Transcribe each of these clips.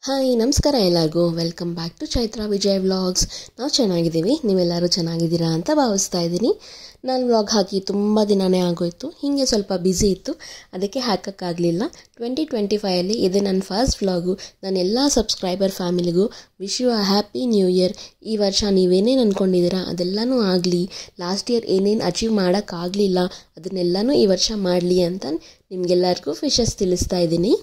Hi ನಮಸ್ಕಾರ ಎಲ್ಲರಿಗೂ welcome back to Chaitra Vijay vlogs. ನಾವು ಚೆನ್ನಾಗಿದ್ದೀವಿ, ನೀವೆಲ್ಲರೂ ಚೆನ್ನಾಗಿದ್ದೀರಾ ಅಂತ ಭಾವಿಸ್ತಾ ಇದ್ದೀನಿ. ನಾನು ವ್ಲಾಗ್ ಹಾಕಿ ತುಂಬ ದಿನವೇ ಆಗೋಯಿತು, ಹೀಗೆ ಸ್ವಲ್ಪ ಬ್ಯುಸಿ ಇತ್ತು, ಅದಕ್ಕೆ ಹಾಕೋಕ್ಕಾಗಲಿಲ್ಲ. 2025 ಇದು ನನ್ನ ಫಸ್ಟ್ ವ್ಲಾಗು. ನಾನು ಎಲ್ಲ ಸಬ್ಸ್ಕ್ರೈಬರ್ ಫ್ಯಾಮಿಲಿಗೂ wish you a happy new year. ಈ ವರ್ಷ ನೀವೇನೇನು ಅಂದ್ಕೊಂಡಿದ್ದೀರಾ ಅದೆಲ್ಲನೂ ಆಗಲಿ, ಲಾಸ್ಟ್ ಇಯರ್ ಏನೇನು ಅಚೀವ್ ಮಾಡೋಕ್ಕಾಗಲಿಲ್ಲ ಅದನ್ನೆಲ್ಲನೂ ಈ ವರ್ಷ ಮಾಡಲಿ ಅಂತ ನಿಮಗೆಲ್ಲರಿಗೂ ವಿಶಸ್ ತಿಳಿಸ್ತಾ ಇದ್ದೀನಿ.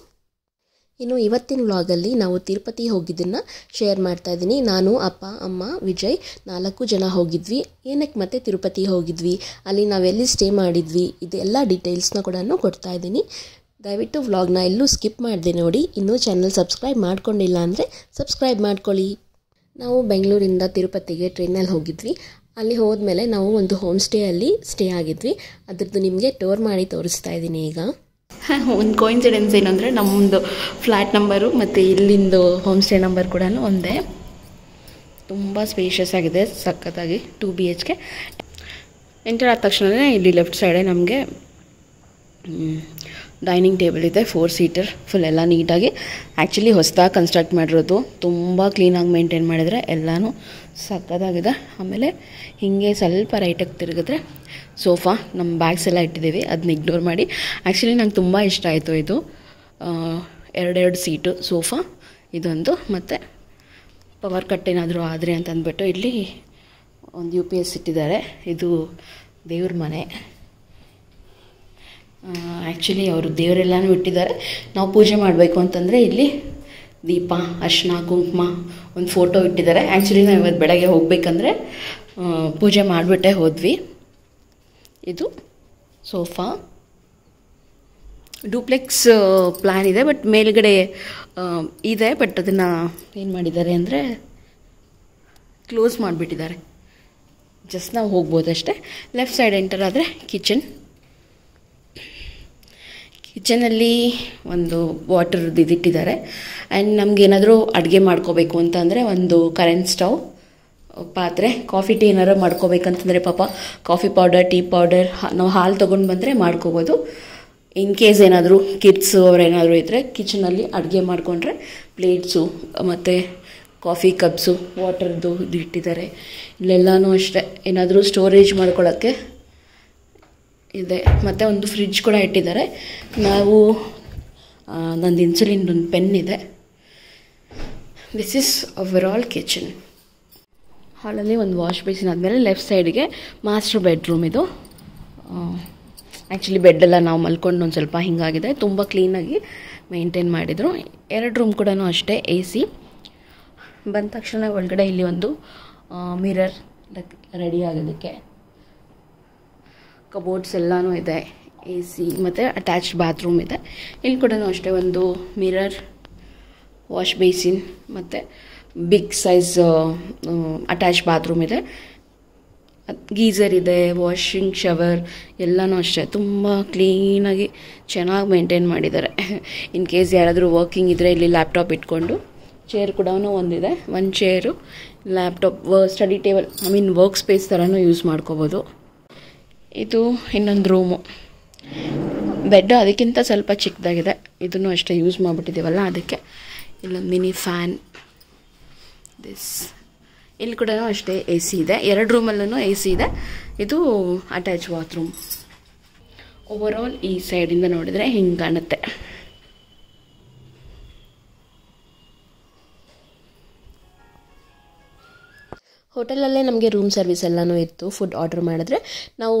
ಇನ್ನು ಇವತ್ತಿನ ವ್ಲಾಗಲ್ಲಿ ನಾವು ತಿರುಪತಿ ಹೋಗಿದ್ದನ್ನು ಶೇರ್ ಮಾಡ್ತಾ ಇದ್ದೀನಿ. ನಾನು, ಅಪ್ಪ, ಅಮ್ಮ, ವಿಜಯ್ 4 ಜನ ಹೋಗಿದ್ವಿ. ಏನಕ್ಕೆ ಮತ್ತೆ ತಿರುಪತಿ ಹೋಗಿದ್ವಿ, ಅಲ್ಲಿ ನಾವೆಲ್ಲಿ ಸ್ಟೇ ಮಾಡಿದ್ವಿ, ಇದೆಲ್ಲ ಡೀಟೇಲ್ಸ್ನ ಕೂಡ ಕೊಡ್ತಾ ಇದ್ದೀನಿ. ದಯವಿಟ್ಟು ವ್ಲಾಗ್ನ ಎಲ್ಲೂ ಸ್ಕಿಪ್ ಮಾಡಿದೆ ನೋಡಿ. ಇನ್ನೂ ಚಾನಲ್ ಸಬ್ಸ್ಕ್ರೈಬ್ ಮಾಡ್ಕೊಂಡಿಲ್ಲ ಅಂದರೆ ಸಬ್ಸ್ಕ್ರೈಬ್ ಮಾಡ್ಕೊಳ್ಳಿ. ನಾವು ಬೆಂಗಳೂರಿಂದ ತಿರುಪತಿಗೆ ಟ್ರೈನಲ್ಲಿ ಹೋಗಿದ್ವಿ. ಅಲ್ಲಿ ಹೋದ್ಮೇಲೆ ನಾವು ಒಂದು ಹೋಮ್ ಸ್ಟೇಯಲ್ಲಿ ಸ್ಟೇ ಆಗಿದ್ವಿ. ಅದ್ರದ್ದು ನಿಮಗೆ ಟೂರ್ ಮಾಡಿ ತೋರಿಸ್ತಾ ಇದ್ದೀನಿ ಈಗ. ಒಂದು ಕೋಇನ್ಸಿಡೆನ್ಸ್ ಏನಂದರೆ, ನಮ್ಮದು ಫ್ಲ್ಯಾಟ್ ನಂಬರು ಮತ್ತು ಇಲ್ಲಿಂದು ಹೋಮ್ ಸ್ಟೇ ನಂಬರ್ ಕೂಡ ಒಂದೇ. ತುಂಬ ಸ್ಪೇಷಿಯಸ್ ಆಗಿದೆ, ಸಖತ್ತಾಗಿ 2 BHK. ಎಂಟರ್ ಆದ ತಕ್ಷಣವೇ ಇಲ್ಲಿ ಲೆಫ್ಟ್ ಸೈಡೇ ನಮಗೆ ಡೈನಿಂಗ್ ಟೇಬಲ್ ಇದೆ, 4 ಸೀಟರ್, ಫುಲ್ ಎಲ್ಲ ನೀಟಾಗಿ. ಆ್ಯಕ್ಚುಲಿ ಹೊಸದಾಗಿ ಕನ್ಸ್ಟ್ರಕ್ಟ್ ಮಾಡಿರೋದು, ತುಂಬ ಕ್ಲೀನಾಗಿ ಮೇಂಟೈನ್ ಮಾಡಿದರೆ ಎಲ್ಲನೂ ಸಖತ್ತಾಗಿದೆ. ಆಮೇಲೆ ಹೀಗೆ ಸ್ವಲ್ಪ ರೈಟಾಗಿ ತಿರುಗಿದ್ರೆ ಸೋಫಾ, ನಮ್ಮ ಬ್ಯಾಗ್ಸ್ ಎಲ್ಲ ಇಟ್ಟಿದ್ದೀವಿ, ಅದನ್ನ ಇಗ್ನೋರ್ ಮಾಡಿ. ಆ್ಯಕ್ಚುಲಿ ನಂಗೆ ತುಂಬ ಇಷ್ಟ ಆಯಿತು ಇದು. 2 ಸೀಟು ಸೋಫಾ ಇದೊಂದು, ಮತ್ತು ಪವರ್ ಕಟ್ ಏನಾದರೂ ಆದರೆ ಅಂತ ಅಂದ್ಬಿಟ್ಟು ಇಲ್ಲಿ ಒಂದು UPS ಇಟ್ಟಿದ್ದಾರೆ. ಇದು ದೇವ್ರ ಮನೆ. ಆ್ಯಕ್ಚುಲಿ ಅವರು ದೇವರೆಲ್ಲನೂ ಇಟ್ಟಿದ್ದಾರೆ. ನಾವು ಪೂಜೆ ಮಾಡಬೇಕು ಅಂತಂದರೆ ಇಲ್ಲಿ ದೀಪ, ಅರ್ಶಿನ, ಕುಂಕುಮ, ಒಂದು ಫೋಟೋ ಇಟ್ಟಿದ್ದಾರೆ. ಆ್ಯಕ್ಚುಲಿ ನಾವು ಇವತ್ತು ಬೆಳಗ್ಗೆ ಹೋಗಬೇಕಂದ್ರೆ ಪೂಜೆ ಮಾಡಿಬಿಟ್ಟೆ ಹೋದ್ವಿ. ಇದು ಸೋಫಾ ಡೂಪ್ಲೆಕ್ಸ್ ಪ್ಲ್ಯಾನ್ ಇದೆ, ಬಟ್ ಮೇಲ್ಗಡೆ ಇದೆ, ಬಟ್ ಅದನ್ನು ಏನು ಮಾಡಿದ್ದಾರೆ ಅಂದರೆ ಕ್ಲೋಸ್ ಮಾಡಿಬಿಟ್ಟಿದ್ದಾರೆ. ಜಸ್ಟ್ ನಾವು ಹೋಗ್ಬೋದಷ್ಟೇ. ಲೆಫ್ಟ್ ಸೈಡ್ ಎಂಟರ್ ಆದರೆ ಕಿಚನಲ್ಲಿ ಒಂದು ವಾಟರ್ದು ಇದಿಟ್ಟಿದ್ದಾರೆ. ಆ್ಯಂಡ್ ನಮಗೇನಾದರೂ ಅಡುಗೆ ಮಾಡ್ಕೋಬೇಕು ಅಂತಂದರೆ ಒಂದು ಕರೆಂಟ್ ಸ್ಟವ್, ಪಾತ್ರೆ, ಕಾಫಿ ಟೀ ಏನಾರು ಮಾಡ್ಕೋಬೇಕಂತಂದರೆ ಪಾಪ ಕಾಫಿ ಪೌಡರ್, ಟೀ ಪೌಡರ್, ನಾವು ಹಾಲು ತೊಗೊಂಡು ಬಂದರೆ ಮಾಡ್ಕೋಬೋದು. ಇನ್ ಕೇಸ್ ಏನಾದರೂ ಕಿಡ್ಸು ಅವರೇನಾದರೂ ಇದ್ದರೆ ಕಿಚನಲ್ಲಿ ಅಡುಗೆ ಮಾಡಿಕೊಂಡ್ರೆ ಪ್ಲೇಟ್ಸು ಮತ್ತು ಕಾಫಿ ಕಪ್ಸು, ವಾಟರ್ದು ಇದು ಇಟ್ಟಿದ್ದಾರೆ. ಇಲ್ಲೆಲ್ಲನೂ ಅಷ್ಟೇ, ಏನಾದರೂ ಸ್ಟೋರೇಜ್ ಮಾಡ್ಕೊಳ್ಳೋಕ್ಕೆ ಇದೆ. ಮತ್ತು ಒಂದು ಫ್ರಿಡ್ಜ್ ಕೂಡ ಇಟ್ಟಿದ್ದಾರೆ. ನಾವು ನಂದು ಇನ್ಸುಲಿನ್ ಒಂದು ಪೆನ್ ಇದೆ. This is over all kitchen. ಹಾಲಲ್ಲಿ ಒಂದು ವಾಶ್ ಬೇಸಿನ್ ಆದಮೇಲೆ ಲೆಫ್ಟ್ ಸೈಡ್ಗೆ ಮಾಸ್ಟರ್ ಬೆಡ್ರೂಮ್ ಇದು. ಆ್ಯಕ್ಚುಲಿ ಬೆಡ್ಡೆಲ್ಲ ನಾವು ಮಲ್ಕೊಂಡು ಒಂದು ಸ್ವಲ್ಪ ಹಿಂಗಾಗಿದೆ, ತುಂಬ ಕ್ಲೀನಾಗಿ ಮೇಂಟೈನ್ ಮಾಡಿದರು. 2 ರೂಮ್ ಕೂಡ ಅಷ್ಟೇ, AC. ಬಂದ ತಕ್ಷಣ ಒಳಗಡೆ ಇಲ್ಲಿ ಒಂದು ಮಿರರ್ ರೆಡಿ ಆಗೋದಕ್ಕೆ, ಕಬೋರ್ಡ್ಸ್ ಎಲ್ಲನೂ ಇದೆ, AC ಮತ್ತು ಅಟ್ಯಾಚ್ಡ್ ಬಾತ್ರೂಮ್ ಇದೆ. ಇಲ್ಲಿ ಕೂಡ ಅಷ್ಟೇ ಒಂದು ಮಿರರ್, ವಾಶ್ ಬೇಸಿನ್ ಮತ್ತು ಬಿಗ್ ಸೈಜ್ ಅಟ್ಯಾಚ್ ಬಾತ್ರೂಮ್ ಇದೆ. ಗೀಝರ್ ಇದೆ, ವಾಷಿಂಗ್ ಶವರ್ ಎಲ್ಲನೂ ಅಷ್ಟೇ ತುಂಬ ಕ್ಲೀನಾಗಿ ಚೆನ್ನಾಗಿ ಮೇಂಟೈನ್ ಮಾಡಿದ್ದಾರೆ. ಇನ್ ಕೇಸ್ ಯಾರಾದರೂ ವರ್ಕಿಂಗ್ ಇದ್ದರೆ ಇಲ್ಲಿ ಲ್ಯಾಪ್ಟಾಪ್ ಇಟ್ಕೊಂಡು, ಚೇರ್ ಕೂಡ ಒಂದಿದೆ, ಒಂದು chair, laptop, study table, work space ಥರನೂ ಯೂಸ್ ಮಾಡ್ಕೋಬೋದು. ಇದು ಇನ್ನೊಂದು ರೂಮು. ಬೆಡ್ ಅದಕ್ಕಿಂತ ಸ್ವಲ್ಪ ಚಿಕ್ಕದಾಗಿದೆ, ಇದನ್ನು ಅಷ್ಟೇ ಯೂಸ್ ಮಾಡಿಬಿಟ್ಟಿದ್ದೀವಲ್ಲ ಅದಕ್ಕೆ. ಇಲ್ಲೊಂದು ಮಿನಿ ಫ್ಯಾನ್. ಇಲ್ಲಿ ಕೂಡ ಅಷ್ಟೇ AC ಇದೆ, 2 ರೂಮಲ್ಲೂ AC ಇದೆ. ಇದು ಅಟ್ಯಾಚ್ ಬಾತ್ರೂಮ್. ಓವರ್ ಆಲ್ ಈ ಸೈಡಿಂದ ನೋಡಿದರೆ ಹಿಂಗೆ ಕಾಣುತ್ತೆ. ಹೋಟೆಲಲ್ಲೇ ನಮಗೆ ರೂಮ್ ಸರ್ವಿಸ್ ಎಲ್ಲನೂ ಇತ್ತು. ಫುಡ್ ಆರ್ಡರ್ ಮಾಡಿದ್ರೆ ನಾವು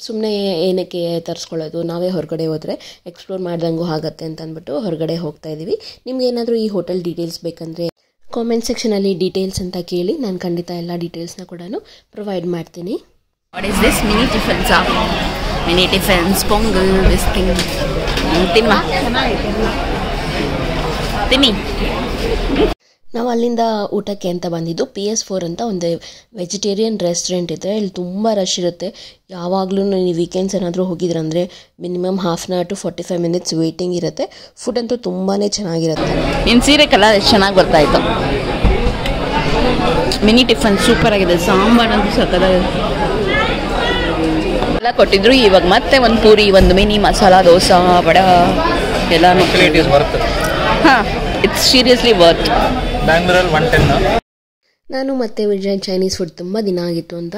ಸುಮ್ಮನೆ ಏನಕ್ಕೆ ತರಿಸ್ಕೊಳ್ಳೋದು, ನಾವೇ ಹೊರಗಡೆ ಹೋದರೆ ಎಕ್ಸ್ಪ್ಲೋರ್ ಮಾಡ್ದಂಗೂ ಆಗುತ್ತೆ ಅಂತ ಅಂದ್ಬಿಟ್ಟು ಹೊರಗಡೆ ಹೋಗ್ತಾ ಇದ್ದೀವಿ. ನಿಮ್ಗೆ ಏನಾದರೂ ಈ ಹೋಟೆಲ್ ಡೀಟೇಲ್ಸ್ ಬೇಕಂದರೆ ಕಾಮೆಂಟ್ ಸೆಕ್ಷನಲ್ಲಿ ಡೀಟೇಲ್ಸ್ ಅಂತ ಕೇಳಿ, ನಾನು ಖಂಡಿತ ಎಲ್ಲ ಡೀಟೇಲ್ಸ್ನ ಕೂಡ ಪ್ರೊವೈಡ್ ಮಾಡ್ತೀನಿ. What is this? Mini tiffins, pongal, ಬಿಸ್ಕಿಂಗ್. ತಿನ್ನಿ. ನಾವು ಅಲ್ಲಿಂದ ಊಟಕ್ಕೆ ಅಂತ ಬಂದಿದ್ದು PS4 ಅಂತ ಒಂದು ವೆಜಿಟೇರಿಯನ್ ರೆಸ್ಟೋರೆಂಟ್ ಇದೆ. ಇಲ್ಲಿ ತುಂಬ ರಶ್ ಇರುತ್ತೆ. ಯಾವಾಗಲೂ ನೀವು ವೀಕೆಂಡ್ಸ್ ಏನಾದರೂ ಹೋಗಿದ್ರಂದರೆ minimum 1/2 hour to 45 minutes waiting ಇರುತ್ತೆ. ಫುಡ್ ಅಂತೂ ತುಂಬಾ ಚೆನ್ನಾಗಿರುತ್ತೆ. ನಿನ್ನ ಸೀರೆ ಕಲರ್ ಎಷ್ಟು ಚೆನ್ನಾಗಿ ಬರ್ತಾಯಿತ್ತು. ಮಿನಿ ಟಿಫನ್ ಸೂಪರ್ ಆಗಿದೆ. ಸಾಂಬಾರು ಅಂತೂ ಸಕ್ಕತ್ತಾಗಿದೆ. ಎಲ್ಲ ಕೊಟ್ಟಿದ್ರು. ಇವಾಗ ಮತ್ತೆ ಒಂದು ಪೂರಿ, ಒಂದು ಮಿನಿ ಮಸಾಲ ದೋಸೆ, ವಡ ಎಲ್ಲನೂ. ಹಾಂ, ಇಟ್ಸ್ ಸೀರಿಯಸ್ಲಿ ವರ್ತ್. ಬ್ಯಾಂಗ್ಳೂರಲ್ಲಿ 110. ನಾನು ಮತ್ತು ವಿಜಯ್ ಚೈನೀಸ್ ಫುಡ್ ತುಂಬ ದಿನ ಆಗಿತ್ತು ಅಂತ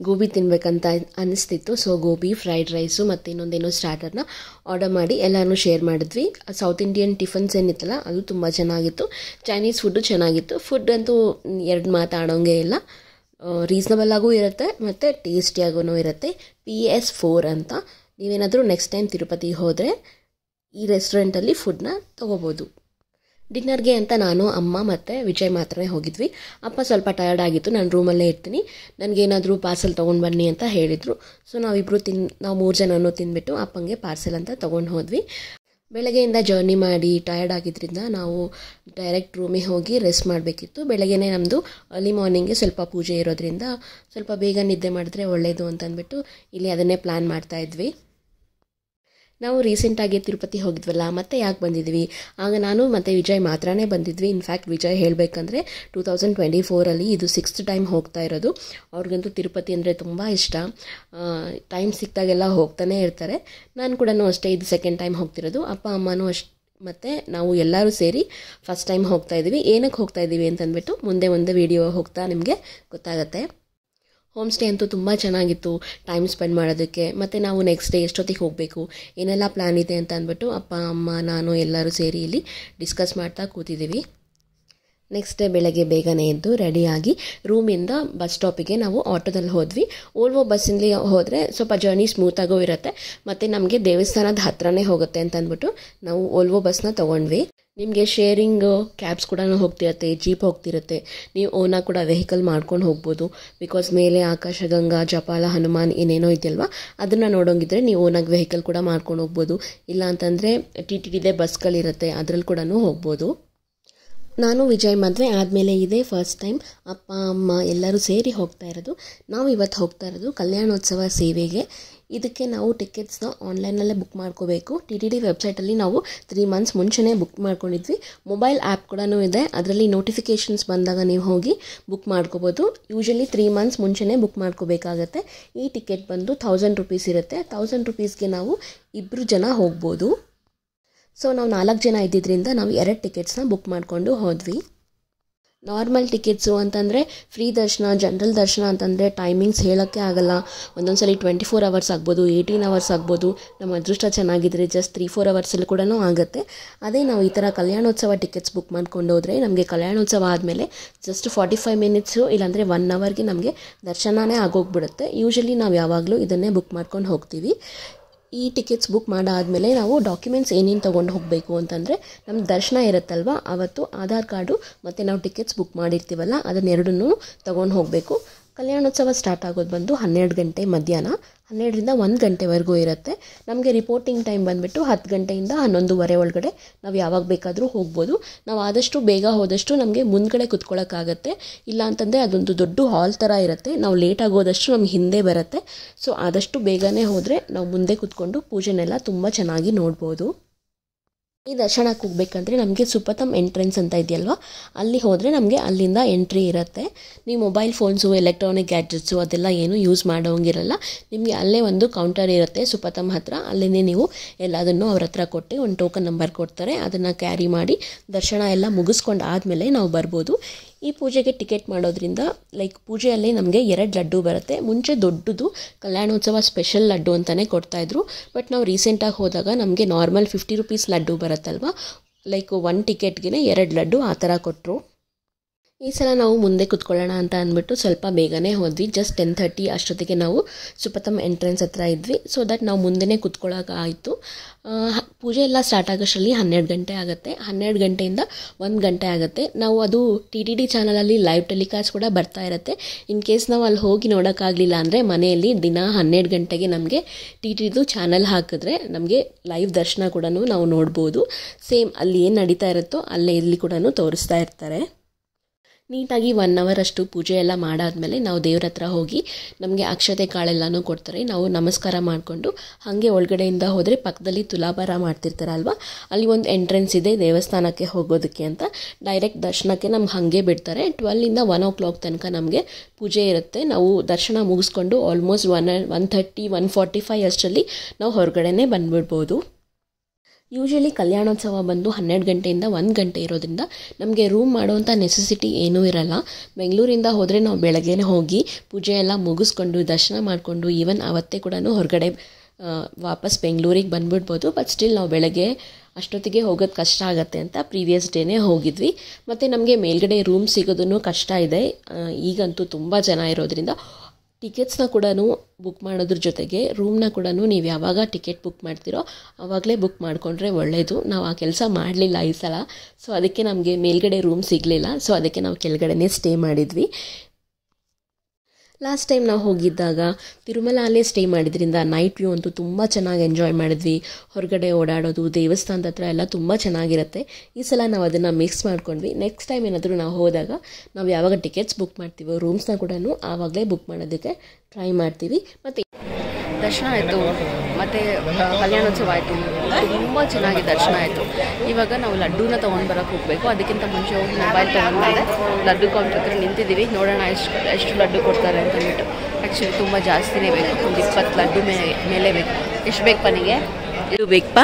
ಗೋಬಿ ತಿನ್ನಬೇಕಂತ ಅನ್ನಿಸ್ತಿತ್ತು. ಸೊ ಗೋಬಿ, ಫ್ರೈಡ್ ರೈಸು ಮತ್ತು ಇನ್ನೊಂದೇನೋ ಸ್ಟಾರ್ಟರ್ನ ಆರ್ಡರ್ ಮಾಡಿ ಎಲ್ಲನೂ ಶೇರ್ ಮಾಡಿದ್ವಿ. ಸೌತ್ ಇಂಡಿಯನ್ ಟಿಫನ್ಸ್ ಏನಿತ್ತಲ್ಲ ಅದು ತುಂಬ ಚೆನ್ನಾಗಿತ್ತು. ಚೈನೀಸ್ ಫುಡ್ಡು ಚೆನ್ನಾಗಿತ್ತು. ಫುಡ್ ಅಂತೂ ಎರಡು ಮಾತಾಡೋಂಗೆ ಇಲ್ಲ. ರೀಸನಬಲ್ ಆಗೂ ಇರುತ್ತೆ ಮತ್ತು ಟೇಸ್ಟಿಯಾಗೂ ಇರುತ್ತೆ. PS4 ಅಂತ. ನೀವೇನಾದರೂ ನೆಕ್ಸ್ಟ್ ಟೈಮ್ ತಿರುಪತಿಗೆ ಹೋದರೆ ಈ ರೆಸ್ಟೋರೆಂಟಲ್ಲಿ ಫುಡ್ನ ತೊಗೋಬೋದು. ಡಿನ್ನರ್ಗೆ ಅಂತ ನಾನು, ಅಮ್ಮ ಮತ್ತು ವಿಜಯ್ ಮಾತ್ರ ಹೋಗಿದ್ವಿ. ಅಪ್ಪ ಸ್ವಲ್ಪ ಟಯರ್ಡ್ ಆಗಿತ್ತು, ನಾನು ರೂಮಲ್ಲೇ ಇರ್ತೀನಿ, ನನಗೇನಾದರೂ ಪಾರ್ಸೆಲ್ ತೊಗೊಂಡು ಬನ್ನಿ ಅಂತ ಹೇಳಿದರು. ಸೊ ನಾವು 3 ಜನನೂ ತಿಂದುಬಿಟ್ಟು ಅಪ್ಪಂಗೆ ಪಾರ್ಸೆಲ್ ಅಂತ ತೊಗೊಂಡು ಹೋದ್ವಿ. ಬೆಳಗ್ಗೆಯಿಂದ ಜರ್ನಿ ಮಾಡಿ ಟಯರ್ಡ್ ಆಗಿದ್ದರಿಂದ ನಾವು ಡೈರೆಕ್ಟ್ ರೂಮಿಗೆ ಹೋಗಿ ರೆಸ್ಟ್ ಮಾಡಬೇಕಿತ್ತು. ಬೆಳಗ್ಗೆನೇ ನಮ್ಮದು ಅರ್ಲಿ ಮಾರ್ನಿಂಗ್ಗೆ ಸ್ವಲ್ಪ ಪೂಜೆ ಇರೋದ್ರಿಂದ ಸ್ವಲ್ಪ ಬೇಗ ನಿದ್ದೆ ಮಾಡಿದ್ರೆ ಒಳ್ಳೆಯದು ಅಂತಂದ್ಬಿಟ್ಟು ಇಲ್ಲಿ ಅದನ್ನೇ ಪ್ಲ್ಯಾನ್ ಮಾಡ್ತಾಯಿದ್ವಿ. ನಾವು ರೀಸೆಂಟಾಗಿ ತಿರುಪತಿ ಹೋಗಿದ್ವಲ್ಲ, ಮತ್ತೆ ಯಾಕೆ ಬಂದಿದ್ವಿ, ಆಗ ನಾನು ಮತ್ತು ವಿಜಯ್ ಮಾತ್ರನೇ ಬಂದಿದ್ವಿ. ಇನ್ಫ್ಯಾಕ್ಟ್ ವಿಜಯ್ ಹೇಳಬೇಕಂದ್ರೆ 2024 ಇದು 6th ಟೈಮ್ ಹೋಗ್ತಾ ಇರೋದು. ಅವ್ರಿಗಂತೂ ತಿರುಪತಿ ಅಂದರೆ ತುಂಬ ಇಷ್ಟ. ಟೈಮ್ ಸಿಕ್ತಾಗೆಲ್ಲ ಹೋಗ್ತಾನೆ ಇರ್ತಾರೆ. ನಾನು ಕೂಡ ಅಷ್ಟೇ, ಇದು 2nd ಟೈಮ್ ಹೋಗ್ತಿರೋದು. ಅಪ್ಪ ಅಮ್ಮನೂ ಮತ್ತು ನಾವು ಎಲ್ಲರೂ ಸೇರಿ ಫಸ್ಟ್ ಟೈಮ್ ಹೋಗ್ತಾ ಇದ್ದೀವಿ. ಏನಕ್ಕೆ ಹೋಗ್ತಾ ಇದ್ದೀವಿ ಅಂತಂದ್ಬಿಟ್ಟು ಮುಂದೆ ವಿಡಿಯೋ ಹೋಗ್ತಾ ನಿಮಗೆ ಗೊತ್ತಾಗುತ್ತೆ. ಹೋಮ್ ಸ್ಟೇ ಅಂತೂ ತುಂಬ ಚೆನ್ನಾಗಿತ್ತು ಟೈಮ್ ಸ್ಪೆಂಡ್ ಮಾಡೋದಕ್ಕೆ. ಮತ್ತು ನಾವು ನೆಕ್ಸ್ಟ್ ಡೇ ಎಷ್ಟೊತ್ತಿಗೆ ಹೋಗಬೇಕು, ಏನೆಲ್ಲ ಪ್ಲ್ಯಾನ್ ಇದೆ ಅಂತ ಅಂದ್ಬಿಟ್ಟು ಅಪ್ಪ ಅಮ್ಮ ನಾನು ಎಲ್ಲರೂ ಸೇರಿ ಇಲ್ಲಿ ಡಿಸ್ಕಸ್ ಮಾಡ್ತಾ ಕೂತಿದ್ದೀವಿ. ನೆಕ್ಸ್ಟ್ ಡೇ ಬೆಳಗ್ಗೆ ಬೇಗನೆ ಎದ್ದು ರೆಡಿಯಾಗಿ ರೂಮಿಂದ ಬಸ್ ಸ್ಟಾಪಿಗೆ ನಾವು ಆಟೋದಲ್ಲಿ ಹೋದ್ವಿ. ಓಲ್ವೋ ಬಸ್ಸಿಂದ ಹೋದರೆ ಸ್ವಲ್ಪ ಜರ್ನಿ ಸ್ಮೂತಾಗೂ ಇರುತ್ತೆ ಮತ್ತು ನಮಗೆ ದೇವಸ್ಥಾನದ ಹತ್ರನೇ ಹೋಗುತ್ತೆ ಅಂತ ಅಂದ್ಬಿಟ್ಟು ನಾವು ಓಲ್ವೋ ಬಸ್ನ ತೊಗೊಂಡ್ವಿ. ನಿಮಗೆ ಶೇರಿಂಗ್ ಕ್ಯಾಬ್ಸ್ ಕೂಡ ಹೋಗ್ತಿರುತ್ತೆ, ಜೀಪ್ ಹೋಗ್ತಿರುತ್ತೆ. ನೀವು ಓನಾಗಿ ಕೂಡ ವೆಹಿಕಲ್ ಮಾಡ್ಕೊಂಡು ಹೋಗ್ಬೋದು. ಬಿಕಾಸ್ ಮೇಲೆ ಆಕಾಶಗಂಗಾ, ಜಪಾಲ, ಹನುಮಾನ್ ಏನೇನೋ ಇದೆಯಲ್ವ, ಅದನ್ನು ನೋಡೋಂಗಿದ್ರೆ ನೀವು ಓನಾಗಿ ವೆಹಿಕಲ್ ಕೂಡ ಮಾಡ್ಕೊಂಡು ಹೋಗ್ಬೋದು. ಇಲ್ಲ ಅಂತಂದರೆ TTD ಬಸ್ಗಳಿರುತ್ತೆ, ಅದರಲ್ಲಿ ಕೂಡ ಹೋಗ್ಬೋದು. ನಾನು ವಿಜಯ್ ಮದುವೆ ಆದಮೇಲೆ ಇದೇ ಫಸ್ಟ್ ಟೈಮ್ ಅಪ್ಪ ಅಮ್ಮ ಎಲ್ಲರೂ ಸೇರಿ ಹೋಗ್ತಾ ಇರೋದು. ನಾವು ಇವತ್ತು ಹೋಗ್ತಾ ಇರೋದು ಕಲ್ಯಾಣೋತ್ಸವ ಸೇವೆಗೆ. ಇದಕ್ಕೆ ನಾವು ಟಿಕೆಟ್ಸ್ನ ಆನ್ಲೈನಲ್ಲೇ ಬುಕ್ ಮಾಡ್ಕೋಬೇಕು. TTD ವೆಬ್ಸೈಟಲ್ಲಿ ನಾವು 3 ಮಂತ್ಸ್ ಮುಂಚೆನೇ ಬುಕ್ ಮಾಡ್ಕೊಂಡಿದ್ವಿ. ಮೊಬೈಲ್ ಆ್ಯಪ್ ಕೂಡ ಇದೆ, ಅದರಲ್ಲಿ ನೋಟಿಫಿಕೇಷನ್ಸ್ ಬಂದಾಗ ನೀವು ಹೋಗಿ ಬುಕ್ ಮಾಡ್ಕೋಬೋದು. ಯೂಶಲಿ 3 ಮಂತ್ಸ್ ಮುಂಚೆನೇ ಬುಕ್ ಮಾಡ್ಕೋಬೇಕಾಗತ್ತೆ. ಈ ಟಿಕೆಟ್ ಬಂದು 1000 ರೂಪೀಸ್ ಇರುತ್ತೆ. 1000 ರೂಪೀಸ್ಗೆ ನಾವು 2 ಜನ ಹೋಗ್ಬೋದು. ಸೊ ನಾವು 4 ಜನ ಇದ್ದಿದ್ದರಿಂದ ನಾವು 2 ಟಿಕೆಟ್ಸ್ನ ಬುಕ್ ಮಾಡಿಕೊಂಡು ಹೋದ್ವಿ. ನಾರ್ಮಲ್ ಟಿಕೆಟ್ಸು ಅಂತಂದರೆ ಫ್ರೀ ದರ್ಶನ, ಜನರಲ್ ದರ್ಶನ ಅಂತಂದರೆ ಟೈಮಿಂಗ್ಸ್ ಹೇಳೋಕ್ಕೆ ಆಗಲ್ಲ. ಒಂದೊಂದು ಸಲ 24 ಅವರ್ಸ್ ಆಗ್ಬೋದು, 18 ಅವರ್ಸ್ ಆಗ್ಬೋದು. ನಮ್ಮ ಅದೃಷ್ಟ ಚೆನ್ನಾಗಿದ್ದರೆ ಜಸ್ಟ್ 3-4 ಅವರ್ಸಲ್ಲಿ ಕೂಡ ಆಗುತ್ತೆ. ಅದೇ ನಾವು ಈ ಥರ ಕಲ್ಯಾಣೋತ್ಸವ ಟಿಕೆಟ್ಸ್ ಬುಕ್ ಮಾಡ್ಕೊಂಡು ಹೋದರೆ ನಮಗೆ ಕಲ್ಯಾಣೋತ್ಸವ ಆದಮೇಲೆ ಜಸ್ಟ್ 45 ಮಿನಿಟ್ಸು ಇಲ್ಲಾಂದರೆ 1 ಅವರ್ಗೆ ನಮಗೆ ದರ್ಶನನೇ ಆಗೋಗ್ಬಿಡುತ್ತೆ. ಯೂಶಲಿ ನಾವು ಯಾವಾಗಲೂ ಇದನ್ನೇ ಬುಕ್ ಮಾಡ್ಕೊಂಡು ಹೋಗ್ತೀವಿ. ಈ ಟಿಕೆಟ್ಸ್ ಬುಕ್ ಮಾಡಾದಮೇಲೆ ನಾವು ಡಾಕ್ಯುಮೆಂಟ್ಸ್ ಏನೇನು ತೊಗೊಂಡು ಹೋಗಬೇಕು ಅಂತಂದರೆ, ನಮ್ಮ ದರ್ಶನ ಇರುತ್ತಲ್ವ ಆವತ್ತು ಆಧಾರ್ ಕಾರ್ಡು ಮತ್ತು ನಾವು ಟಿಕೆಟ್ಸ್ ಬುಕ್ ಮಾಡಿರ್ತೀವಲ್ಲ ಅದನ್ನೆರಡನ್ನೂ ತೊಗೊಂಡು ಹೋಗಬೇಕು. ಕಲ್ಯಾಣೋತ್ಸವ ಸ್ಟಾರ್ಟ್ ಆಗೋದು ಬಂದು 12 ಗಂಟೆ ಮಧ್ಯಾಹ್ನ, 12ರಿಂದ 1 ಗಂಟೆವರೆಗೂ ಇರುತ್ತೆ. ನಮಗೆ ರಿಪೋರ್ಟಿಂಗ್ ಟೈಮ್ ಬಂದುಬಿಟ್ಟು 10 ಗಂಟೆಯಿಂದ 11:30 ಒಳಗಡೆ ನಾವು ಯಾವಾಗ ಬೇಕಾದರೂ ಹೋಗ್ಬೋದು. ನಾವು ಆದಷ್ಟು ಬೇಗ ಹೋದಷ್ಟು ನಮಗೆ ಮುಂದ್ಗಡೆ ಕುತ್ಕೊಳ್ಳೋಕ್ಕಾಗತ್ತೆ. ಇಲ್ಲ ಅಂತಂದರೆ ಅದೊಂದು ದೊಡ್ಡ ಹಾಲ್ ಥರ ಇರುತ್ತೆ. ನಾವು ಲೇಟಾಗಿ ಹೋದಷ್ಟು ನಮ್ಗೆ ಹಿಂದೆ ಬರುತ್ತೆ. ಸೊ ಆದಷ್ಟು ಬೇಗನೆ ಹೋದರೆ ನಾವು ಮುಂದೆ ಕುತ್ಕೊಂಡು ಪೂಜೆನೆಲ್ಲ ತುಂಬ ಚೆನ್ನಾಗಿ ನೋಡ್ಬೋದು. ಈ ದರ್ಶನಕ್ಕೆ ಹೋಗ್ಬೇಕಂದ್ರೆ ನಮಗೆ ಸುಪಥಮ್ ಎಂಟ್ರೆನ್ಸ್ ಅಂತ ಇದೆಯಲ್ವ, ಅಲ್ಲಿ ಹೋದರೆ ನಮಗೆ ಅಲ್ಲಿಂದ ಎಂಟ್ರಿ ಇರುತ್ತೆ. ನೀವು ಮೊಬೈಲ್ ಫೋನ್ಸು, ಎಲೆಕ್ಟ್ರಾನಿಕ್ ಗ್ಯಾಡ್ಜೆಟ್ಸು ಅದೆಲ್ಲ ಏನೂ ಯೂಸ್ ಮಾಡೋಂಗಿರಲ್ಲ. ನಿಮಗೆ ಅಲ್ಲೇ ಒಂದು ಕೌಂಟರ್ ಇರುತ್ತೆ ಸುಪಥಮ್ ಹತ್ರ. ಅಲ್ಲೇ ನೀವು ಎಲ್ಲದನ್ನು ಅವ್ರ ಹತ್ರ ಕೊಟ್ಟು ಒಂದು ಟೋಕನ್ ನಂಬರ್ ಕೊಡ್ತಾರೆ, ಅದನ್ನು ಕ್ಯಾರಿ ಮಾಡಿ ದರ್ಶನ ಎಲ್ಲ ಮುಗಿಸ್ಕೊಂಡು ಆದಮೇಲೆ ನಾವು ಬರ್ಬೋದು. ಈ ಪೂಜೆಗೆ ಟಿಕೆಟ್ ಮಾಡೋದ್ರಿಂದ ಪೂಜೆಯಲ್ಲಿ ನಮಗೆ 2 ಲಡ್ಡು ಬರುತ್ತೆ. ಮುಂಚೆ ದೊಡ್ಡದು ಕಲ್ಯಾಣೋತ್ಸವ ಸ್ಪೆಷಲ್ ಲಡ್ಡು ಅಂತಲೇ ಕೊಡ್ತಾಯಿದ್ರು. ಬಟ್ ನಾವು ರೀಸೆಂಟಾಗಿ ಹೋದಾಗ ನಮಗೆ ನಾರ್ಮಲ್ 50 ರೂಪೀಸ್ ಲಡ್ಡು ಬರುತ್ತಲ್ವ, 1 ಟಿಕೆಟ್ಗೆ 2 ಲಡ್ಡು ಆ ಥರ ಕೊಟ್ಟರು. ಈ ಸಲ ನಾವು ಮುಂದೆ ಕುತ್ಕೊಳ್ಳೋಣ ಅಂತ ಅಂದ್ಬಿಟ್ಟು ಸ್ವಲ್ಪ ಬೇಗನೆ ಹೋದ್ವಿ. ಜಸ್ಟ್ 10:30 ಅಷ್ಟೊತ್ತಿಗೆ ನಾವು ಸುಪಥಮ್ ಎಂಟ್ರೆನ್ಸ್ ಹತ್ರ ಇದ್ವಿ. ಸೊ ದಟ್ ನಾವು ಮುಂದೆನೇ ಕುತ್ಕೊಳ್ಳೋಕ್ಕಾಯಿತು. ಪೂಜೆ ಎಲ್ಲ ಸ್ಟಾರ್ಟ್ ಆಗೋಷ್ಟರಲ್ಲಿ 12 ಗಂಟೆ ಆಗುತ್ತೆ. 12 ಗಂಟೆಯಿಂದ 1 ಗಂಟೆ ಆಗುತ್ತೆ. ನಾವು ಅದು TTD ಚಾನಲಲ್ಲಿ ಲೈವ್ ಟೆಲಿಕಾಸ್ಟ್ ಕೂಡ ಬರ್ತಾ ಇರುತ್ತೆ. ಇನ್ ಕೇಸ್ ನಾವು ಅಲ್ಲಿ ಹೋಗಿ ನೋಡೋಕ್ಕಾಗಲಿಲ್ಲ ಅಂದರೆ ಮನೆಯಲ್ಲಿ ದಿನ 12 ಗಂಟೆಗೆ ನಮಗೆ TTD ಚಾನಲ್ ಹಾಕಿದ್ರೆ ನಮಗೆ ಲೈವ್ ದರ್ಶನ ಕೂಡ ನಾವು ನೋಡ್ಬೋದು. ಸೇಮ್ ಅಲ್ಲಿ ಏನು ನಡೀತಾ ಇರುತ್ತೋ ಅಲ್ಲೇ ಇಲ್ಲಿ ಕೂಡ ತೋರಿಸ್ತಾ ಇರ್ತಾರೆ. ನೀಟಾಗಿ 1 ಅವರ್ ಅಷ್ಟು ಪೂಜೆ ಎಲ್ಲ ಮಾಡಾದಮೇಲೆ ನಾವು ದೇವ್ರ ಹತ್ರ ಹೋಗಿ ನಮಗೆ ಅಕ್ಷತೆ ಕಾಳೆಲ್ಲನೂ ಕೊಡ್ತಾರೆ. ನಾವು ನಮಸ್ಕಾರ ಮಾಡಿಕೊಂಡು ಹಾಗೆ ಒಳಗಡೆಯಿಂದ ಹೋದರೆ ಪಕ್ಕದಲ್ಲಿ ತುಲಾಭಾರ ಮಾಡ್ತಿರ್ತಾರಲ್ವ, ಅಲ್ಲಿ ಒಂದು ಎಂಟ್ರೆನ್ಸ್ ಇದೆ ದೇವಸ್ಥಾನಕ್ಕೆ ಹೋಗೋದಕ್ಕೆ ಅಂತ. ಡೈರೆಕ್ಟ್ ದರ್ಶನಕ್ಕೆ ನಮ್ಗೆ ಹಾಗೆ ಬಿಡ್ತಾರೆ. 12ರಿಂದ 1 o'clock ತನಕ ನಮಗೆ ಪೂಜೆ ಇರುತ್ತೆ. ನಾವು ದರ್ಶನ ಮುಗಿಸ್ಕೊಂಡು ಆಲ್ಮೋಸ್ಟ್ 1:30, 1:45 ಅಷ್ಟರಲ್ಲಿ ನಾವು ಹೊರಗಡೆನೇ ಬಂದುಬಿಡ್ಬೋದು. ಯೂಶಲಿ ಕಲ್ಯಾಣೋತ್ಸವ ಬಂದು 12 ಗಂಟೆಯಿಂದ 1 ಗಂಟೆ ಇರೋದ್ರಿಂದ ನಮಗೆ ರೂಮ್ ಮಾಡುವಂಥ ನೆಸೆಸಿಟಿ ಏನೂ ಇರಲ್ಲ. ಬೆಂಗಳೂರಿಂದ ಹೋದರೆ ನಾವು ಬೆಳಗ್ಗೆನೇ ಹೋಗಿ ಪೂಜೆ ಎಲ್ಲ ಮುಗಿಸ್ಕೊಂಡು ದರ್ಶನ ಮಾಡಿಕೊಂಡು ಈವನ್ ಅವತ್ತೇ ಕೂಡ ಹೊರಗಡೆ ವಾಪಸ್ ಬೆಂಗಳೂರಿಗೆ ಬಂದುಬಿಡ್ಬೋದು. ಬಟ್ ಸ್ಟಿಲ್ ನಾವು ಬೆಳಗ್ಗೆ ಅಷ್ಟೊತ್ತಿಗೆ ಹೋಗೋದು ಕಷ್ಟ ಆಗುತ್ತೆ ಅಂತ ಪ್ರೀವಿಯಸ್ ಡೇನೇ ಹೋಗಿದ್ವಿ. ಮತ್ತು ನಮಗೆ ಮೇಲ್ಗಡೆ ರೂಮ್ ಸಿಗೋದೂ ಕಷ್ಟ ಇದೆ. ಈಗಂತೂ ತುಂಬ ಜನ ಇರೋದ್ರಿಂದ ಟಿಕೆಟ್ಸ್ನ ಕೂಡ ಬುಕ್ ಮಾಡೋದ್ರ ಜೊತೆಗೆ ರೂಮ್ನ ಕೂಡ ನೀವು ಯಾವಾಗ ಟಿಕೆಟ್ ಬುಕ್ ಮಾಡ್ತೀರೋ ಆವಾಗಲೇ ಬುಕ್ ಮಾಡಿಕೊಂಡ್ರೆ ಒಳ್ಳೆಯದು. ನಾವು ಆ ಕೆಲಸ ಮಾಡಲಿಲ್ಲ ಈ ಸಲ. ಸೊ ಅದಕ್ಕೆ ನಮಗೆ ಮೇಲ್ಗಡೆ ರೂಮ್ ಸಿಗಲಿಲ್ಲ. ಸೊ ಅದಕ್ಕೆ ನಾವು ಕೆಳಗಡೆನೇ ಸ್ಟೇ ಮಾಡಿದ್ವಿ. ಲಾಸ್ಟ್ ಟೈಮ್ ನಾವು ಹೋಗಿದ್ದಾಗ ತಿರುಮಲ ಅಲ್ಲೇ ಸ್ಟೇ ಮಾಡಿದ್ರಿಂದ ನೈಟ್ ವ್ಯೂ ಅಂತೂ ತುಂಬ ಚೆನ್ನಾಗಿ ಎಂಜಾಯ್ ಮಾಡಿದ್ವಿ. ಹೊರಗಡೆ ಓಡಾಡೋದು, ದೇವಸ್ಥಾನದ ಹತ್ರ ಎಲ್ಲ ತುಂಬ ಚೆನ್ನಾಗಿರುತ್ತೆ. ಈ ಸಲ ನಾವು ಅದನ್ನು ಮಿಕ್ಸ್ ಮಾಡ್ಕೊಂಡ್ವಿ. ನೆಕ್ಸ್ಟ್ ಟೈಮ್ ಏನಾದರೂ ನಾವು ಹೋದಾಗ ನಾವು ಯಾವಾಗ ಟಿಕೆಟ್ಸ್ ಬುಕ್ ಮಾಡ್ತೀವೋ ರೂಮ್ಸ್ನ ಕೂಡ ಆವಾಗಲೇ ಬುಕ್ ಮಾಡೋದಕ್ಕೆ ಟ್ರೈ ಮಾಡ್ತೀವಿ. ಮತ್ತು ದರ್ಶನ ಆಯಿತು, ಮತ್ತು ಕಲ್ಯಾಣೋತ್ಸವ ಆಯಿತು, ತುಂಬ ಚೆನ್ನಾಗಿ ದರ್ಶನ ಆಯಿತು. ಇವಾಗ ನಾವು ಲಡ್ಡೂನ ತೊಗೊಂಡು ಬರೋಕ್ಕೆ ಹೋಗಬೇಕು. ಅದಕ್ಕಿಂತ ಮುಂಚೆ ಹೋಗಿ ಮೊಬೈಲ್ ತೊಗೊಂಡ್ಬಂದೆ. ಲಡ್ಡು ಕೌಂಟ್ರ್ ಹತ್ರ ನಿಂತಿದ್ದೀವಿ, ನೋಡೋಣ ಎಷ್ಟು ಲಡ್ಡು ಕೊಡ್ತಾರೆ ಅಂತ ಅಂದ್ಬಿಟ್ಟು. ಆ್ಯಕ್ಚುಲಿ ತುಂಬ ಜಾಸ್ತಿನೇ ಬೇಕು, ಒಂದು 20 ಲಡ್ಡು ಮೇಲೆ ಬೇಕು. ಎಷ್ಟು ಬೇಕು ಪನಿಗೆ? ಇದು ಬೇಕಪ್ಪ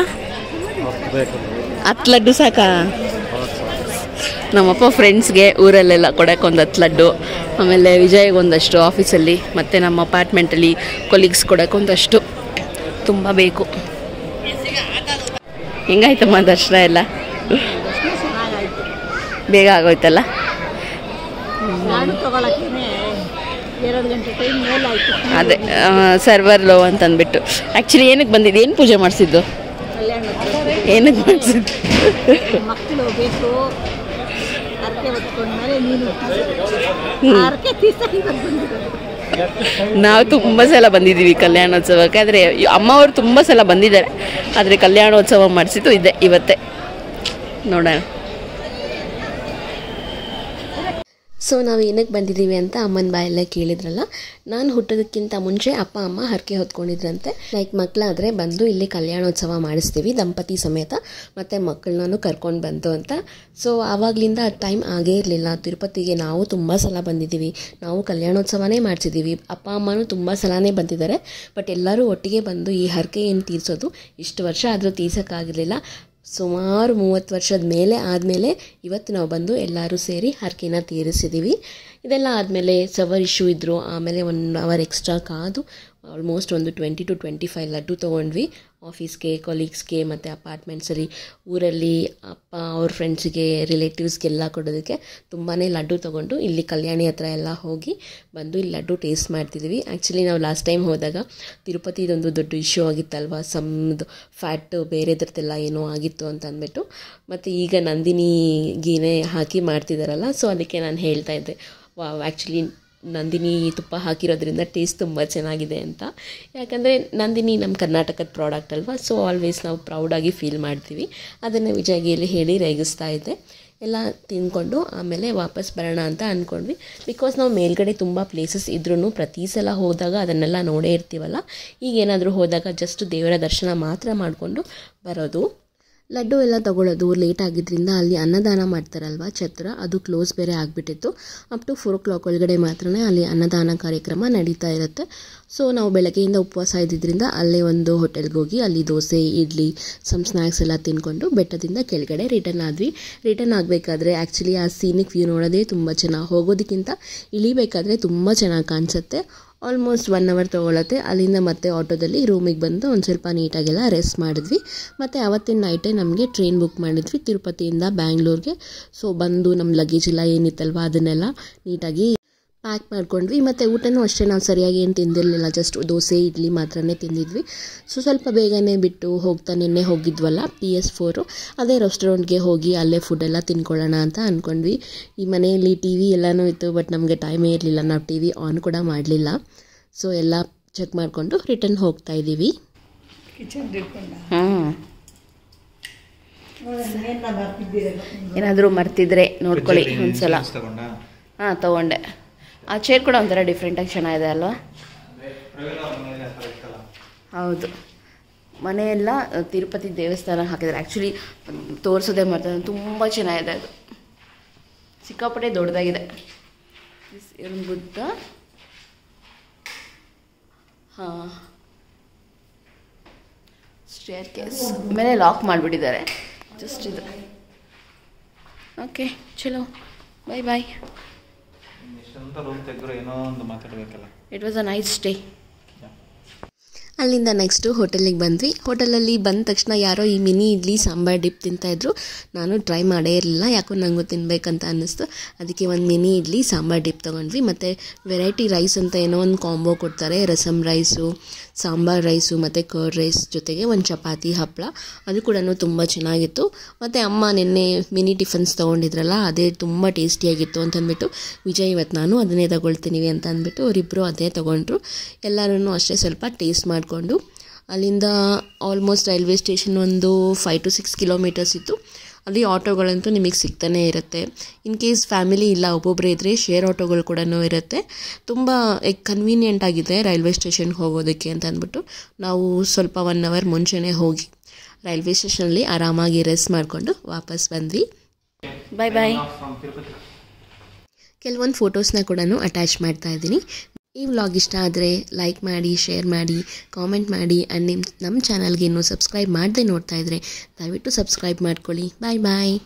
10 ಲಡ್ಡು ಸಾಕಾ? ನಮ್ಮಪ್ಪ ಫ್ರೆಂಡ್ಸ್ಗೆ ಊರಲ್ಲೆಲ್ಲ ಕೊಡೋಕೆ ಒಂದು 10 ಲಡ್ಡು, ಆಮೇಲೆ ವಿಜಯ್ಗೆ ಒಂದಷ್ಟು ಆಫೀಸಲ್ಲಿ, ಮತ್ತು ನಮ್ಮ ಅಪಾರ್ಟ್ಮೆಂಟಲ್ಲಿ ಕೊಲೀಗ್ಸ್ ಕೊಡೋಕೆ ಒಂದಷ್ಟು ತುಂಬ ಬೇಕು. ಹೆಂಗಾಯ್ತಮ್ಮ ದರ್ಶನ ಎಲ್ಲ? ಬೇಗ ಆಗೋಯ್ತಲ್ಲ? ಅದೇ ಸರ್ವರ್ ಲೋ ಅಂತಂದ್ಬಿಟ್ಟು. ಆ್ಯಕ್ಚುಲಿ ಏನಕ್ಕೆ ಬಂದಿದ್ದು? ಏನು ಪೂಜೆ ಮಾಡಿಸಿದ್ದು? ಏನಕ್ಕೆ ಮಾಡಿಸಿದ್ದು? ಮಕ್ಕಳು ಬೇಕು, ನಾವು ತುಂಬ ಸಲ ಬಂದಿದ್ದೀವಿ ಕಲ್ಯಾಣೋತ್ಸವಕ್ಕೆ. ಆದರೆ ಅಮ್ಮವರು ತುಂಬ ಸಲ ಬಂದಿದ್ದಾರೆ. ಆದರೆ ಕಲ್ಯಾಣೋತ್ಸವ ಮಾಡಿಸಿದ್ದು ಇದೆ ಇವತ್ತೇ. ನೋಡೋಣ. ಸೊ ನಾವು ಏನಕ್ಕೆ ಬಂದಿದ್ದೀವಿ ಅಂತ ಅಮ್ಮನ ಬಾಯಲ್ಲೇ ಕೇಳಿದ್ರಲ್ಲ. ನಾನು ಹುಟ್ಟೋದಕ್ಕಿಂತ ಮುಂಚೆ ಅಪ್ಪ ಅಮ್ಮ ಹರಕೆ ಹೊತ್ಕೊಂಡಿದ್ರಂತೆ. ಲೈಕ್ ಮಕ್ಕಳಾದರೆ ಬಂದು ಇಲ್ಲಿ ಕಲ್ಯಾಣೋತ್ಸವ ಮಾಡಿಸ್ತೀವಿ ದಂಪತಿ ಸಮೇತ, ಮತ್ತು ಮಕ್ಕಳನ್ನೂ ಕರ್ಕೊಂಡು ಬಂದು ಅಂತ. ಸೊ ಆವಾಗಲಿಂದ ಟೈಮ್ ಆಗೇ ಇರಲಿಲ್ಲ. ತಿರುಪತಿಗೆ ನಾವು ತುಂಬ ಸಲ ಬಂದಿದ್ದೀವಿ, ನಾವು ಕಲ್ಯಾಣೋತ್ಸವನೇ ಮಾಡಿಸಿದ್ದೀವಿ. ಅಪ್ಪ ಅಮ್ಮನೂ ತುಂಬ ಸಲನೇ ಬಂದಿದ್ದಾರೆ. ಬಟ್ ಎಲ್ಲರೂ ಒಟ್ಟಿಗೆ ಬಂದು ಈ ಹರಕೆ ಏನು ತೀರಿಸೋದು ಇಷ್ಟು ವರ್ಷ ಆದರೂ ತೀರ್ಸೋಕ್ಕಾಗಲಿಲ್ಲ. ಸುಮಾರು 30 ವರ್ಷದ ಮೇಲೆ ಆದಮೇಲೆ ಇವತ್ತು ನಾವು ಬಂದು ಎಲ್ಲರೂ ಸೇರಿ ಹರಕೆನ ತೀರಿಸಿದ್ದೀವಿ. ಇದೆಲ್ಲ ಆದಮೇಲೆ ಸರ್ವರ್ ಇಶ್ಯೂ ಇದ್ದರು. ಆಮೇಲೆ 1 ಅವರ್ ಎಕ್ಸ್ಟ್ರಾ ಕಾದು ಆಲ್ಮೋಸ್ಟ್ ಒಂದು 20 to 25 ಲಡ್ಡು ತೊಗೊಂಡ್ವಿ. ಆಫೀಸ್ಗೆ, ಕೊಲೀಗ್ಸ್ಗೆ ಮತ್ತು ಅಪಾರ್ಟ್ಮೆಂಟ್ಸಲ್ಲಿ, ಊರಲ್ಲಿ ಅಪ್ಪ ಅವ್ರ ಫ್ರೆಂಡ್ಸಿಗೆ, ರಿಲೇಟಿವ್ಸ್ಗೆಲ್ಲ ಕೊಡೋದಕ್ಕೆ ತುಂಬಾ ಲಡ್ಡು ತೊಗೊಂಡು ಇಲ್ಲಿ ಕಲ್ಯಾಣಿ ಹತ್ರ ಎಲ್ಲ ಹೋಗಿ ಬಂದು ಇಲ್ಲಿ ಲಡ್ಡು ಟೇಸ್ಟ್ ಮಾಡ್ತಿದ್ವಿ. ಆ್ಯಕ್ಚುಲಿ ನಾವು ಲಾಸ್ಟ್ ಟೈಮ್ ಹೋದಾಗ ತಿರುಪತಿದೊಂದು ದೊಡ್ಡ ಇಶ್ಯೂ ಆಗಿತ್ತಲ್ವ, ಸಮ್ದು ಫ್ಯಾಟು ಬೇರೆದ್ರದ್ದೆಲ್ಲ ಏನೋ ಆಗಿತ್ತು ಅಂತ ಅಂದ್ಬಿಟ್ಟು. ಮತ್ತು ಈಗ ನಂದಿನಿ ಗೀನೇ ಹಾಕಿ ಮಾಡ್ತಿದ್ದಾರಲ್ಲ, ಸೊ ಅದಕ್ಕೆ ನಾನು ಹೇಳ್ತಾ ಇದ್ದೆ ಆ್ಯಕ್ಚುಲಿ ನಂದಿನಿ ತುಪ್ಪ ಹಾಕಿರೋದ್ರಿಂದ ಟೇಸ್ಟ್ ತುಂಬ ಚೆನ್ನಾಗಿದೆ ಅಂತ. ಯಾಕಂದರೆ ನಂದಿನಿ ನಮ್ಮ ಕರ್ನಾಟಕದ ಪ್ರಾಡಕ್ಟ್ ಅಲ್ವಾ, ಸೊ ಆಲ್ವೇಸ್ ನಾವು ಪ್ರೌಡಾಗಿ ಫೀಲ್ ಮಾಡ್ತೀವಿ. ಅದನ್ನು ವಿಜಯ್ಗೆ ಹೇಳಿ ರೇಗಿಸ್ತಾ ಇದ್ದೆ. ಎಲ್ಲ ತಿಂದ್ಕೊಂಡು ಆಮೇಲೆ ವಾಪಸ್ ಬರೋಣ ಅಂತ ಅಂದ್ಕೊಂಡ್ವಿ. ಬಿಕಾಸ್ ನಾವು ಮೇಲ್ಗಡೆ ತುಂಬ ಪ್ಲೇಸಸ್ ಇದ್ರೂ ಪ್ರತಿ ಸಲ ಹೋದಾಗ ಅದನ್ನೆಲ್ಲ ನೋಡೇ ಇರ್ತೀವಲ್ಲ. ಈಗೇನಾದರೂ ಹೋದಾಗ ಜಸ್ಟ್ ದೇವರ ದರ್ಶನ ಮಾತ್ರ ಮಾಡಿಕೊಂಡು ಬರೋದು. ಲಡ್ಡು ಎಲ್ಲ ತೊಗೊಳ್ಳೋದು ಲೇಟ್ ಆಗಿದ್ದರಿಂದ ಅಲ್ಲಿ ಅನ್ನದಾನ ಮಾಡ್ತಾರಲ್ವ ಛತ್ರ, ಅದು ಕ್ಲೋಸ್ ಬೇರೆ ಆಗಿಬಿಟ್ಟಿತ್ತು. ಅಪ್ ಟು 4 o'clock ಒಳಗಡೆ ಮಾತ್ರ ಅಲ್ಲಿ ಅನ್ನದಾನ ಕಾರ್ಯಕ್ರಮ ನಡೀತಾ ಇರುತ್ತೆ. ಸೊ ನಾವು ಬೆಳಗ್ಗೆಯಿಂದ ಉಪವಾಸ ಇದ್ದಿದ್ದರಿಂದ ಅಲ್ಲೇ ಒಂದು ಹೋಟೆಲ್ಗೆ ಹೋಗಿ ಅಲ್ಲಿ ದೋಸೆ, ಇಡ್ಲಿ, ಸ್ನ್ಯಾಕ್ಸ್ ಎಲ್ಲ ತಿಂದ್ಕೊಂಡು ಬೆಟ್ಟದಿಂದ ಕೆಳಗಡೆ ರಿಟರ್ನ್ ಆದ್ವಿ. ರಿಟರ್ನ್ ಆಗಬೇಕಾದ್ರೆ ಆ್ಯಕ್ಚುಲಿ ಆ ಸೀನಿಕ್ ವ್ಯೂ ನೋಡೋದೇ ತುಂಬ ಚೆನ್ನಾಗಿ, ಹೋಗೋದಕ್ಕಿಂತ ಇಳಿಬೇಕಾದ್ರೆ ತುಂಬ ಚೆನ್ನಾಗಿ ಕಾಣಿಸುತ್ತೆ. Almost 1 hour ತೊಗೊಳತ್ತೆ. ಅಲ್ಲಿಂದ ಮತ್ತೆ ಆಟೋದಲ್ಲಿ ರೂಮಿಗೆ ಬಂದು ಒಂದು ಸ್ವಲ್ಪ ನೀಟಾಗೆಲ್ಲ ರೆಸ್ಟ್ ಮಾಡಿದ್ವಿ. ಮತ್ತು ಆವತ್ತಿನ ನೈಟೇ ನಮಗೆ ಟ್ರೈನ್ ಬುಕ್ ಮಾಡಿದ್ವಿ ತಿರುಪತಿಯಿಂದ ಬ್ಯಾಂಗ್ಳೂರಿಗೆ. ಸೊ ಬಂದು ನಮ್ಮ ಲಗೇಜ್ ಎಲ್ಲ ಏನಿತ್ತಲ್ವ ಅದನ್ನೆಲ್ಲ ನೀಟಾಗಿ ಪ್ಯಾಕ್ ಮಾಡ್ಕೊಂಡ್ವಿ. ಮತ್ತು ಊಟನೂ ಅಷ್ಟೇ ನಾವು ಸರಿಯಾಗಿ ಏನು ತಿಂದಿರಲಿಲ್ಲ, ಜಸ್ಟ್ ದೋಸೆ, ಇಡ್ಲಿ ಮಾತ್ರನೇ ತಿಂದಿದ್ವಿ. ಸೊ ಸ್ವಲ್ಪ ಬೇಗನೆ ಬಿಟ್ಟು ನಿನ್ನೆ ಹೋಗಿದ್ವಲ್ಲ PS4, ಅದೇ ರೆಸ್ಟೋರೆಂಟ್ಗೆ ಹೋಗಿ ಅಲ್ಲೇ ಫುಡ್ಡೆಲ್ಲ ತಿನ್ಕೊಳ್ಳೋಣ ಅಂತ ಅಂದ್ಕೊಂಡ್ವಿ. ಈ ಮನೆಯಲ್ಲಿ TV ಎಲ್ಲನೂ ಇತ್ತು, ಬಟ್ ನಮಗೆ ಟೈಮೇ ಇರಲಿಲ್ಲ, ನಾವು TV ಆನ್ ಕೂಡ ಮಾಡಲಿಲ್ಲ. ಸೊ ಎಲ್ಲ ಚೆಕ್ ಮಾಡಿಕೊಂಡು ರಿಟರ್ನ್ ಹೋಗ್ತಾ ಇದ್ದೀವಿ. ಏನಾದರೂ ಮರ್ತಿದ್ರೆ ನೋಡ್ಕೊಳ್ಳಿ ಒಂದ್ಸಲ. ಹಾಂ ತೊಗೊಂಡೆ. ಆ ಚೇರ್ ಕೂಡ ಒಂಥರ ಡಿಫ್ರೆಂಟಾಗಿ ಚೆನ್ನಾಗಿದೆ ಅಲ್ವಾ? ಹೌದು. ಮನೆಯೆಲ್ಲ ತಿರುಪತಿ ದೇವಸ್ಥಾನ ಹಾಕಿದ್ದಾರೆ. ಆ್ಯಕ್ಚುಲಿ ತೋರಿಸೋದೇ ಮಾಡ್ತಾರೆ, ತುಂಬ ಚೆನ್ನಾಗಿದೆ. ಅದು ಸಿಕ್ಕಾಪಟ್ಟೆ ದೊಡ್ಡದಾಗಿದೆ. ಇವನ್ ಬುದ್ಧ. ಹಾಂ, ಸ್ಟೇರ್ ಕೇಸ್ ಮೇಲೆ ಲಾಕ್ ಮಾಡಿಬಿಟ್ಟಿದ್ದಾರೆ, ಜಸ್ಟ್ ಇದು. ಓಕೆ ಚಲೋ, bye bye. It was a nice day. ಅಲ್ಲಿಂದ ನೆಕ್ಸ್ಟು ಹೋಟೆಲಿಗೆ ಬಂದ್ವಿ. ಹೋಟೆಲಲ್ಲಿ ಬಂದ ತಕ್ಷಣ ಯಾರೋ ಈ ಮಿನಿ ಇಡ್ಲಿ ಸಾಂಬಾರ್ ಡಿಪ್ ತಿಂತಾಯಿದ್ರು. ನಾನು ಟ್ರೈ ಮಾಡೇ ಇರಲಿಲ್ಲ, ಯಾಕೋ ನನಗೂ ತಿನ್ನಬೇಕಂತ ಅನ್ನಿಸ್ತು. ಅದಕ್ಕೆ ಒಂದು ಮಿನಿ ಇಡ್ಲಿ ಸಾಂಬಾರ್ ಡಿಪ್ ತೊಗೊಂಡ್ವಿ. ಮತ್ತು ವೆರೈಟಿ ರೈಸ್ ಅಂತ ಏನೋ ಒಂದು ಕಾಂಬೋ ಕೊಡ್ತಾರೆ, ರಸಮ್ ರೈಸು, ಸಾಂಬಾರ್ ರೈಸು ಮತ್ತು ಕರ್ಡ್ ರೈಸ್ ಜೊತೆಗೆ ಒಂದು ಚಪಾತಿ ಹಪ್ಪಳ, ಅದು ಕೂಡ ತುಂಬ ಚೆನ್ನಾಗಿತ್ತು. ಮತ್ತು ಅಮ್ಮ ನಿನ್ನೆ ಮಿನಿ ಟಿಫನ್ಸ್ ತೊಗೊಂಡಿದ್ರಲ್ಲ, ಅದೇ ತುಂಬ ಟೇಸ್ಟಿಯಾಗಿತ್ತು ಅಂತಂದ್ಬಿಟ್ಟು ವಿಜಯ್ ಇವತ್ತು ನಾನು ಅದನ್ನೇ ತೊಗೊಳ್ತೀನಿ ಅಂತ ಅಂದ್ಬಿಟ್ಟು ಅವರಿಬ್ಬರು ಅದೇ ತೊಗೊಂಡ್ರು. ಎಲ್ಲರೂ ಅಷ್ಟೇ ಸ್ವಲ್ಪ ಟೇಸ್ಟ್ ಮಾಡಿಕೊಂಡು ಅಲ್ಲಿಂದ ಆಲ್ಮೋಸ್ಟ್ ರೈಲ್ವೆ ಸ್ಟೇಷನ್ ಒಂದು 5 to 6 ಕಿಲೋಮೀಟರ್ಸ್ ಇತ್ತು. ಅಲ್ಲಿ ಆಟೋಗಳಂತೂ ನಿಮಗೆ ಸಿಗ್ತಾನೆ ಇರುತ್ತೆ. ಇನ್ ಕೇಸ್ ಫ್ಯಾಮಿಲಿ ಇಲ್ಲ ಒಬ್ಬೊಬ್ಬರೇ ಇದ್ದರೆ ಶೇರ್ ಆಟೋಗಳು ಕೂಡ ಇರುತ್ತೆ. ತುಂಬ ಕನ್ವೀನಿಯೆಂಟ್ ಆಗಿದೆ ರೈಲ್ವೆ ಸ್ಟೇಷನ್ಗೆ ಹೋಗೋದಕ್ಕೆ ಅಂತ ಅಂದ್ಬಿಟ್ಟು ನಾವು ಸ್ವಲ್ಪ 1 hour ಮುಂಚೆನೇ ಹೋಗಿ ರೈಲ್ವೆ ಸ್ಟೇಷನಲ್ಲಿ ಆರಾಮಾಗಿ ರೆಸ್ಟ್ ಮಾಡಿಕೊಂಡು ವಾಪಸ್ ಬಂದ್ವಿ. ಬಾಯ್ ಬಾಯ್. ಕೆಲವೊಂದು ಫೋಟೋಸ್ನ ಕೂಡ ಅಟ್ಯಾಚ್ ಮಾಡ್ತಾ ಇದ್ದೀನಿ. ಈ ವ್ಲಾಗ್ ಇಷ್ಟ ಆದರೆ ಲೈಕ್ ಮಾಡಿ, ಶೇರ್ ಮಾಡಿ, ಕಾಮೆಂಟ್ ಮಾಡಿ. ಆ್ಯಂಡ್ ನಮ್ಮ ಚಾನಲ್ಗೆ ಇನ್ನೂ ಸಬ್ಸ್ಕ್ರೈಬ್ ಮಾಡದೆ ನೋಡ್ತಾ ಇದ್ದರೆ ದಯವಿಟ್ಟು ಸಬ್ಸ್ಕ್ರೈಬ್ ಮಾಡ್ಕೊಳ್ಳಿ. ಬಾಯ್ ಬಾಯ್.